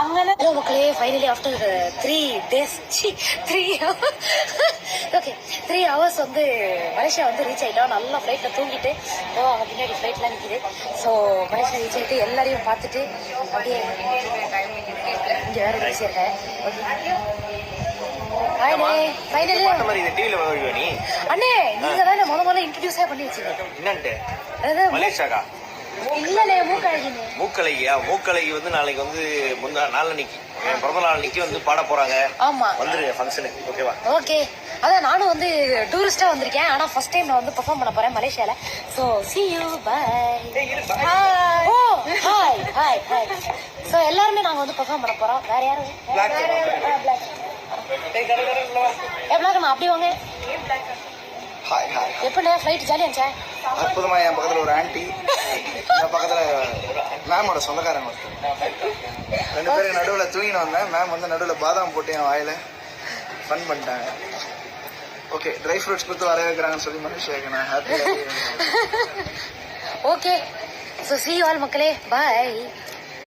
Hello மக்களே, finally after 3 days 3 hours வந்து Malaysia வந்து ரீச் ஆகிட்டோம். நல்லா ஃப்ளைட்டில் தூங்கிட்டு அங்கே பின்னாடி ஃப்ளைட்லாம் நிற்கிது. ஸோ மலேசியா ரீச் ஆகிட்டு எல்லாரையும் பார்த்துட்டு அப்படியே இங்கே வேறு ரீச் இருக்கேன். அண்ணே, நீங்க தானே முதல்ல இன்ட்ரடியூஸே பண்ணி வச்சுக்கோங்க. என்னன்ட்டு மலேசியாக்கா இல்லைண்ணே, மூக்கழகினே. மூக்கழகியா? மூக்கழகி வந்து நாளைக்கு வந்து நாளன்னைக்கு பிறந்த நாளைக்கு வந்து பாட போறாங்க. ஆமா, வந்துருங்க ஃபங்க்ஷனுக்கு. ஓகேவா? ஓகே. அதான் நானும் வந்து டூரிஸ்டா வந்திருக்கேன். ஆனா ஃபர்ஸ்ட் டைம் நான் வந்து பெர்ஃபார்ம் பண்ண போறேன் மலேசியால. So see you, bye. Oh hi hi hi. So எல்லாரும் நாங்க வந்து பெர்ஃபார்ம் பண்ண போறோம். வேற யாரும்? பிளாக். நான் அப்படி வாங்க. Hi hi. எப்படிண்ணே ஃப்ளைட் ஜாலியா இருந்துச்சா? அற்புதமா. என் பக்கத்துல ஒரு ஆன்டி, என் பக்கத்துல மேமோட சொந்தக்காரங்க ரெண்டு பேருக்கு நடுவில் தூங்கின்னு வந்தேன். மேம் வந்து நடுவில் பாதாம் போட்டு என் வாயில ஃபன் பண்ணிட்டாங்க. ஓகே, ட்ரை ஃப்ரூட்ஸ் கொடுத்து வர வைக்கிறாங்கன்னு சொல்லி மனுஷன் நான் happy. Okay, so see you all மக்களே, பாய்.